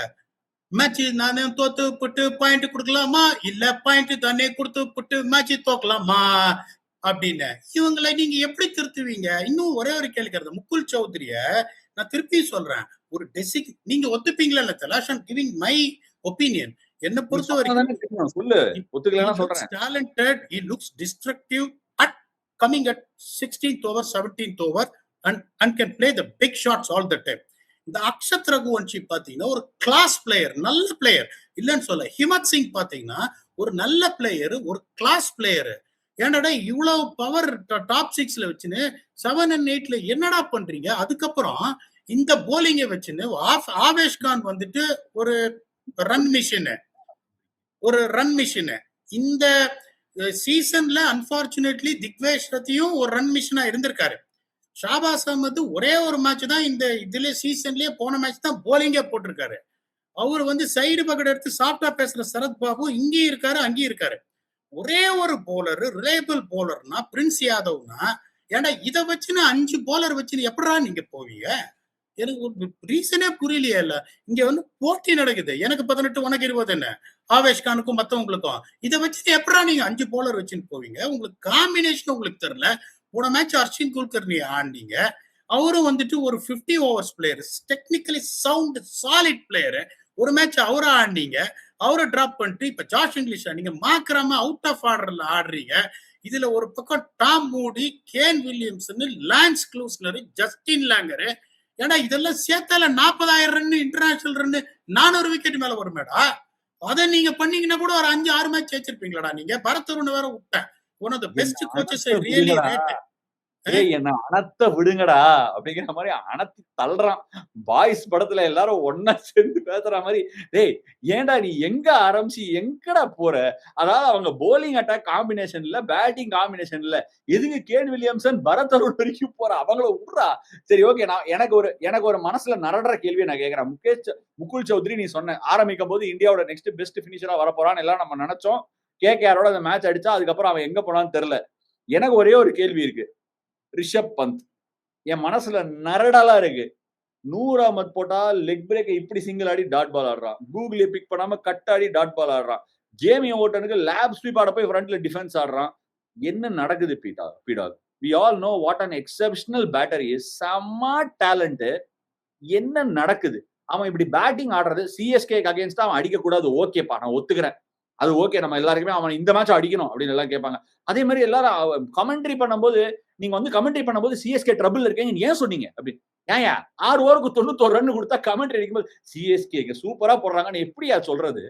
மேட்ச் நானே தோத்து போட்டு பாயிண்ட் கொடுக்கலாமா, இல்ல பாயிண்ட் தானே கொடுத்து போட்டு மேட்ச் தோக்கலாமா அப்படின்னு. இவங்களை நீங்க எப்படி திருத்துவீங்க? இன்னும் ஒரே ஒரு கேள்வி. முகுல் சௌத்ரிய நான் திருப்பி சொல்றேன். ஒரு நீங்க ஒத்துப்பீங்களா இல்ல தலாஷன் கிவிங் மை ஒப்பீனியன். என்ன பொறுத்த வரைக்கும் சொல்லு. ஒத்துக்கலாம் சொல்றேன். talented, he looks destructive at coming at 16th over 17th over and can play the big shots all the time. இந்த அக்ஷத் ரகுவன்ஷி பாத்தீங்கன்னா ஒரு கிளாஸ் பிளேயர், நல்ல பிளேயர் இல்லன்னு சொல்ல. ஹிமத் சிங் பாத்தீங்கன்னா ஒரு நல்ல பிளேயர், ஒரு கிளாஸ் பிளேயர். ஏன்னாடா இவ்வளவு பவர் டாப் 6ல வச்சுன்னு 7 and 8ல என்னடா பண்றீங்க? அதுக்கப்புறம் இந்த போலிங்கை வச்சுன்னு ஆவேஷ் கான் வந்துட்டு ஒரு ரன் மிஷின். இந்த சீசன்ல அன்பார்ச்சுனேட்லி திக்வேஷ் ரத்தியும் ஒரு ரன் மிஷினா இருந்திருக்காரு. ஷாபாஸ் அஹமத் ஒரே ஒரு மேட்ச் தான் இந்த இதுல சீசன்லயே போன மேட்ச் தான் போலிங்கே போட்டிருக்காரு. அவர் வந்து சைடு பக்கெட் எடுத்து சாஃப்டா பேசுற சரத் பாபு இங்கேயும் இருக்காரு அங்கேயும் இருக்காரு. ஒரே ஒரு போலர் ரிலையபிள் போலர்னா பிரின்ஸ் யாதவ்னா. ஏன்னா இதை வச்சுன்னு 5 போலர் வச்சுன்னு எப்படா நீங்க போவீங்க? எனக்கு ஒரு ரீசனே புரியலையே. இல்ல இங்க வந்து போட்டி நடக்குது. எனக்கு 18 உனக்கு 20 என்ன ஆவேஷ் கானுக்கும் மத்தவங்களுக்கும். இதை வச்சுட்டு எப்படா நீங்க 5 போலர் வச்சுன்னு போவீங்க? உங்களுக்கு காம்பினேஷன் உங்களுக்கு தெரியல. போன மேட்ச் அர்ஷின் குல்கர்னி ஆண்டீங்க. அவரும் வந்துட்டு ஒரு 50 overs player, technically sound solid player. ஒரு மேட்ச் அவரை ஆண்டீங்க, அவரை டிராப் பண்ணிட்டு இப்ப ஜாஷ் இங்கிலீஷ் நீங்க மாக்ராம அவுட் ஆஃப் ஆர்டர்ல ஆடுறீங்க. இதுல ஒரு பக்கம் Tom Moody, Kane Williamson, Lance Klusener, Justin Langer. ஏன்னா இதெல்லாம் சேர்த்தால 40,000 ரன் இன்டர்நேஷனல் ரன் 400 விக்கெட் மேல வருமேடா. அதை நீங்க பண்ணீங்கன்னா கூட ஒரு 5-6 மேட்ச் ஜெயிச்சிருப்பீங்களாடா. நீங்க பரத் அருண் வேற விட்டேன். One of the best coaches I really rate. ஏய் என்ன அனத்த விடுங்கடா அப்படிங்கிற மாதிரி அனத்தி தள்ளுறான். பாய்ஸ் படத்துல எல்லாரும் ஒன்னா சேர்ந்து பேசுற மாதிரி, டேய் ஏன்டா நீ எங்க ஆரம்பிச்சு எங்கடா போற? அதாவது அவங்க போலிங் அட்டாக் காம்பினேஷன் இல்ல, பேட்டிங் காம்பினேஷன் இல்ல. எதுக்கு கேன் வில்லியம்சன் பரத் அருண் வரைக்கும் போற? அவங்கள விட்றா. சரி ஓகே, நான் எனக்கு ஒரு மனசுல நரடுற கேள்வியை நான் கேட்கிறேன். முகுல் சௌத்ரி நீ சொன்ன ஆரம்பிக்கும் போது இந்தியாவோட நெக்ஸ்ட் பெஸ்ட் பினிஷரா வர போறான்னு எல்லாம் நம்ம நினைச்சோம். கேகேஆரோட அந்த மேட்ச் அடிச்சா அதுக்கப்புறம் அவன் எங்க போனான்னு தெரியல. எனக்கு ஒரே ஒரு கேள்வி இருக்கு. ரிஷப் பந்த் என் மனசுல நரடலா இருக்கு. 100 அஹமத் போட்டா லெக் பிரேக் இப்படி சிங்கிள் ஆடி டாட் பால் ஆடுறான். கூகுளே பிக் பண்ணாம கட் ஆடி டாட் பால் ஆடுறான். ஜேமி ஓட்டனுக்கு லேப் ஸ்வீப் ஆட போய் ஃப்ரண்ட்ல டிஃபென்ஸ் ஆடுறான். என்ன நடக்குது பீடாக்? we all know what an exceptional batter is. செம்ம டேலண்ட். என்ன நடக்குது? அவன் இப்படி பேட்டிங் ஆடுறது சிஎஸ்கேக்கு அகைன்ஸ்டா அவன் அடிக்க கூடாது. ஓகேப்பா, நான் ஒத்துக்கிறேன். அது ஓகே. நம்ம எல்லாருக்குமே அவன் இந்த மேட்ச் அடிக்கணும் அப்படின்னு எல்லாம் கேட்பாங்க. அதே மாதிரி எல்லாரும் கமெண்ட்ரி பண்ணும்போது, நீங்க வந்து கமெண்ட்ரி பண்ணும்போது சிஎஸ்கே ட்ரபிள் இருக்கீங்க ஏன் சொன்னீங்க அப்படின்னு. ஏன்யா 6 ஓவருக்கு 91 ரன் கொடுத்தா கமெண்ட்ரி அடிக்கும்போது சிஎஸ்கே சூப்பரா போடுறாங்கன்னு எப்படியா சொல்றது?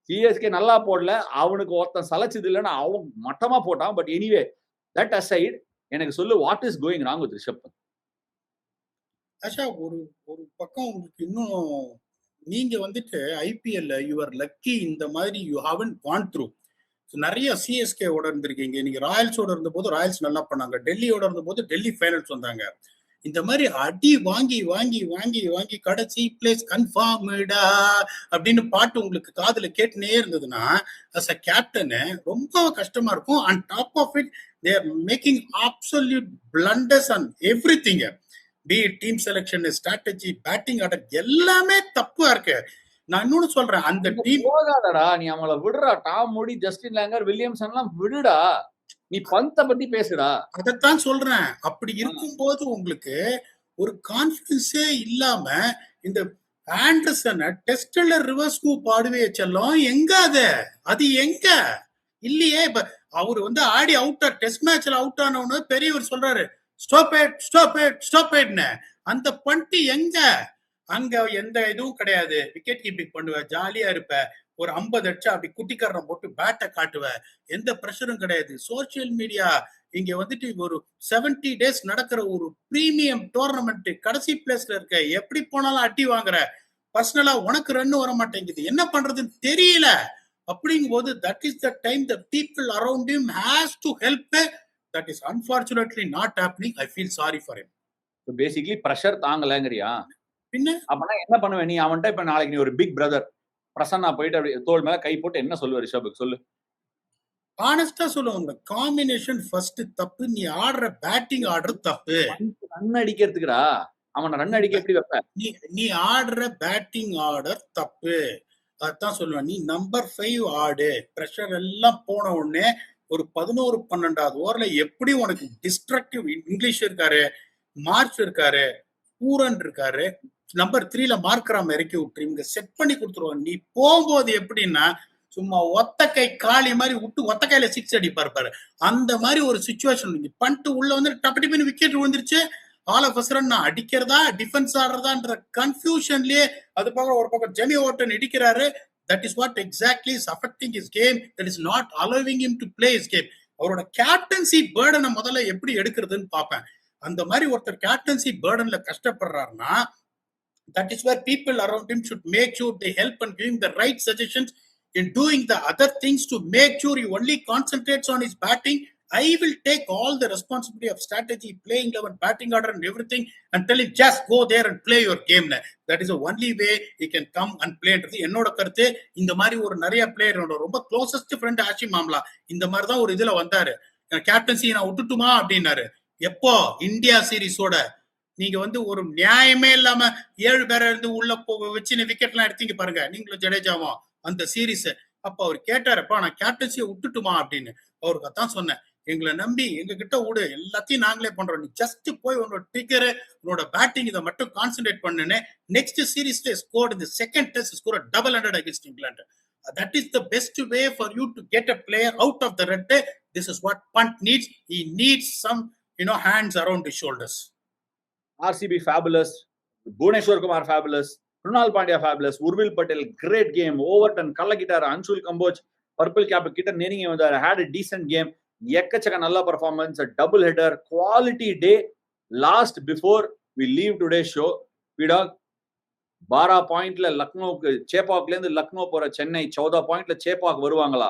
சிஎஸ்கே நல்லா போடல, அவனுக்கு ஒருத்தன் சலைச்சது இல்லைன்னு அவன் மட்டமா போட்டான். பட் எனிவே தட் அசைட், எனக்கு சொல்லு, what is going wrong with Rishabh Pant? Asha, ஒரு ஒரு பக்கம் உங்களுக்கு இன்னும் நீங்க வந்துட்டு ஐபிஎல்ல யுவர் லக்கி, இந்த மாதிரி யூ ஹாவன்ட் கான் த்ரூ. நிறைய சிஎஸ்கேவோட இருந்திருக்கீங்க. நீங்க ராயல்ஸோட இருந்தபோது ராயல்ஸ் நல்லா பண்ணாங்க, டெல்லியோட இருந்தபோது டெல்லி ஃபைனல்ஸ் வந்தாங்க. இந்த மாதிரி அடி வாங்கி வாங்கி வாங்கி வாங்கி கடைசி பிளேஸ் கன்ஃபார்ம்டா அப்படின்னு பாட்டு உங்களுக்கு காதுல கேட்டுனே இருந்ததுன்னா, அஸ் அ கேப்டனு ரொம்ப கஷ்டமா இருக்கும். And top of it they are making absolute blunders on everything. Team selection, strategy, batting order எல்லாமே தப்பா இருக்கு. நான் இன்னொன்னு சொல்றேன், அந்த டீம் போகாதடா, நீ அவங்கள விடுறா. டாம் மூடி, ஜஸ்டின் லேங்கர், வில்லியம்சன் எல்லாம் விடுடா. நீ பந்த பத்தி பேசுடா. அதைத்தான் சொல்றேன். அப்படி இருக்கும்போது உங்களுக்கு ஒரு கான்பிடன்ஸே இல்லாம இந்த ஆண்டர்சனை டெஸ்ட்ல ரிவர்ஸ் ஸ்கூப் ஆடுவே செல்லும். எங்க அது எங்க இல்லையே. இப்ப அவரு வந்து ஆடி அவுட், டெஸ்ட் மேட்ச்ல அவுட் ஆனவனு பெரியவர் சொல்றாரு, stop it stop it stop இட்னு. அந்த பண்டி எங்க? அங்க எந்த இதுவும் கிடையாது. விக்கெட் கீப்பிங் பண்ணுவ, ஜாலியா இருப்ப, ஒரு 50 அடிச்சா அப்படி குட்டிக்காரனை போட்டு பேட்டை காட்டுவ, எந்த பிரஷரும் கிடையாது. சோசியல் மீடியா இங்க வந்துட்டு ஒரு 70 டேஸ் நடக்கிற ஒரு பிரீமியம் டோர்னமெண்ட், கடைசி பிளேஸ்ல இருக்க, எப்படி போனாலும் அடி வாங்குற, பர்சனலா உனக்கு ரன் வர மாட்டேங்குது, என்ன பண்றதுன்னு தெரியல. அப்படிங்கும் போது that is the time the people around him has to help. That is unfortunately not happening. I feel sorry for him. So basically pressure தாங்கலங்கறியா? பின்ன அப்பனா என்ன பண்ணுவ நீ? அவன்ட்ட இப்ப நாளைக்கு நீ ஒரு பிக் பிரதர் பிரசன்னா போயிட்டு அப்படி தோள் மேல கை போட்டு என்ன சொல்லுவ ரிஷபுக்கு? சொல்லு. ஆனஸ்டா சொல்லுவாங்க, காம்பினேஷன் ஃபர்ஸ்ட் தப்பு, நீ ஆடுற பேட்டிங் ஆர்டர் தப்பு. ரன் அடிக்கிறதுக்குடா, அவன ரன் அடிக்க எப்படி வைப்ப? நீ ஆடுற பேட்டிங் ஆர்டர் தப்பு. அதான் சொல்லுவேன். நீ நம்பர் 5 ஆடு. பிரஷர் எல்லாம் போன உடனே ஒரு 11-12வது ஓவர்ல எப்படி உனக்கு டிஸ்ட்ரக்டிவ் இங்கிலீஷ் இருக்காரு, மார்ச் இருக்காரு, பூரன் இருக்காரு, நம்பர் 3ல மார்க்கராம இறக்கி விட்டுருவீங்க, செட் பண்ணி கொடுத்துருவாங்க. நீ போகும்போது எப்படின்னா சும்மா ஒத்த கை காளி மாதிரி விட்டு ஒத்த கையில 6 அடிப்பாரு பாரு, அந்த மாதிரி ஒரு சிச்சுவேஷன். நீங்க பண்ணிட்டு உள்ள வந்து டப்பு டிப்பின்னு விக்கெட் விழுந்துருச்சு. ஆல் ஆஃப் அ சடன் நான் அடிக்கிறதா டிஃபென்ஸ் ஆடுறதான்ற கன்ஃபியூஷன்லயே அது பக்கம் ஒரு பக்கம் ஜெமி ஓட்டன் இடிக்கிறாரு. That is what exactly is affecting his game. That is not allowing him to play his game. அவரோட கேப்டன்சி பேர்டனை முதல்ல எப்படி எடுக்கிறதுன்னு பார்ப்பேன். அந்த மாதிரி ஒருத்தர் captaincy பேர்டன்ல கஷ்டப்படுறாருன்னா, that is where people around him should make sure they help and give him the right suggestions in doing the other things to make sure he only concentrates on his batting. I will take all the responsibility of strategy, playing 11, batting order and everything, and tell him just go there and play your game. That is the only way he can come and play. என்னோட கருத்து. இந்த மாதிரி ஒரு நிறைய player, ரொம்ப closest friend ஆஷிம் amla இந்த மாதிரி தான் ஒரு இதுல வந்தாரு. கேப்டன்சி நான் விட்டுட்டுமா அப்படின்னாரு. எப்போ? இந்தியா சீரிஸோட நீங்க வந்து ஒரு நியாயமே இல்லாம 7 பேரை இருந்து உள்ள வச்சு விக்கெட் எல்லாம் எடுத்தீங்க பாருங்க, நீங்களும் ஜடேஜாவும் அந்த சீரீஸ். அப்ப அவர் கேட்டாருப்பா நான் கேப்டன்சியை விட்டுட்டுமா அப்படின்னு. அவருக்கு அதான் சொன்னேன், எங்களை நம்பி எங்க கிட்ட விடு, எல்லாத்தையும் நாங்களே பண்றோம், நீ ஜஸ்ட் போய் உன்னோட ட்ரிகர், உன்னோட பேட்டிங் இதை மட்டும் கான்சென்ட்ரேட் பண்ணுன்னு. நெக்ஸ்ட் சீரீஸ்ல ஸ்கோர்ட் இந்த second test score 100 against England. That is the best way for you to get a player out of the red. This is what Pant needs. He needs some hands around his shoulders. RCB fabulous, Bhuvneshwar Kumar fabulous, Krunal Pandya fabulous, Urvil Patel great game, Overton கலக்கிட்டாரு, Anshul Kamboj purple cap கிட்ட நெருங்கி வந்தாரு, had a decent game. எக்கச்சக்க நல்ல performance, double header, quality day. Last before we leave today show, பீடாக் 12 பாயிண்ட்ல லக்னோவுக்கு, சேப்பாக்ல இருந்து லக்னோ போற சென்னை 14 பாயிண்ட்ல சேப்பாக் வருவாங்களா?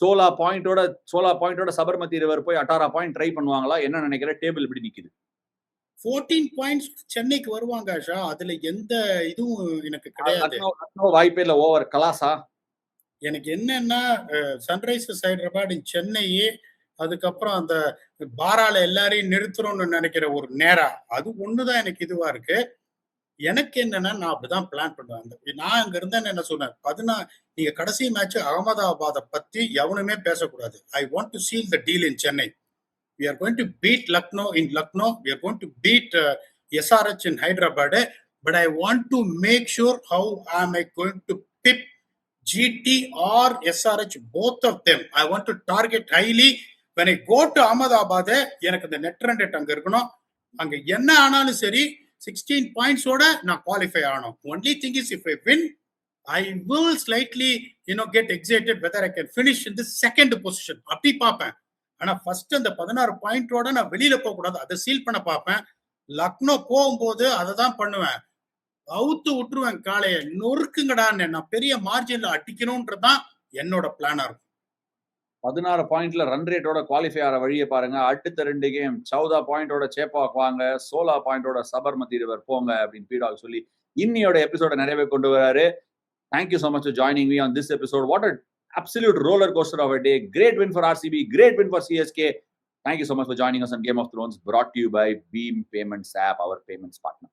16 பாயிண்டோட சபர்மதி ரிவர் போய் 18 பாயிண்ட் ட்ரை பண்ணுவாங்களா? என்ன நினைக்கிற? டேபிள் இப்படி நிக்குது. 14 பாயிண்ட்ஸ் சென்னைக்கு வருவாங்க ஆஷா. அதுல எந்த இதுவும் எனக்கு கிடையாது. லக்னோ வாய்ப்பே இல்ல. ஓவர் கலாசா. எனக்கு என்னன்னா சன்ரைசர்ஸ் ஹைதராபாத் சென்னை, அதுக்கப்புறம் அந்த பாரால எல்லாரையும் நிறுத்துறோம்னு நினைக்கிற ஒரு நேரா, அது ஒண்ணுதான் எனக்கு இதுவா இருக்கு. எனக்கு என்னன்னா நான் அப்படிதான் பிளான் பண்ணுவேன். நான் அங்க இருந்தேன் என்ன சொன்னேன், நீங்க கடைசி மேட்ச் அகமதாபாத்தை பத்தி எவனுமே பேசக்கூடாது. ஐ want to seal the deal in Chennai. We are going to beat Lucknow in Lucknow. We are going to beat SRH in Hyderabad. But I want to make sure how am I going to pip GT or SRH, both of them. I want to target highly. When I go to Ahmedabad, எனக்கு இந்த net run rate அங்க இருக்கணும். அங்க என்ன ஆனாலும் சரி 16 பாயிண்ட்ஸோட நான் qualify ஆகணும். Only thing is if I win, I will slightly get excited whether I can finish in the second position. அப்படி பார்ப்பேன். ஆனா ஃபர்ஸ்ட் அந்த 16 பாயிண்டோட நான் வெளியில போக கூடாது, அதை சீல் பண்ண பார்ப்பேன். லக்னோ போகும்போது அதை தான் பண்ணுவேன். அவுத்து விட்டுருவேன் காலைய, நொறுக்குங்கடான்னு. நான் பெரிய மார்ஜின்ல அடிக்கணும்ன்றதுதான் என்னோட பிளானா இருக்கும். 16 பாயிண்ட்ல ரன் ரேட்டோட குவாலிஃபை ஆகிற வழியை பாருங்க. அடுத்த 2 கேம் 14 பாயிண்டோட சேப்பாக் வாங்க, 16 பாயிண்டோட சபர்மதி ரிவர் போங்க அப்படின்னு பீடாக் சொல்லி இன்னியோட எபிசோட நிறைவே கொண்டு வராரு. Thank you so much for joining me on this episode. What a absolute roller coaster of a day. Great win for RCB, great win for CSK. Thank you so much for joining us on Game of Thrones, brought to you by Beam Payments app, our payments partner.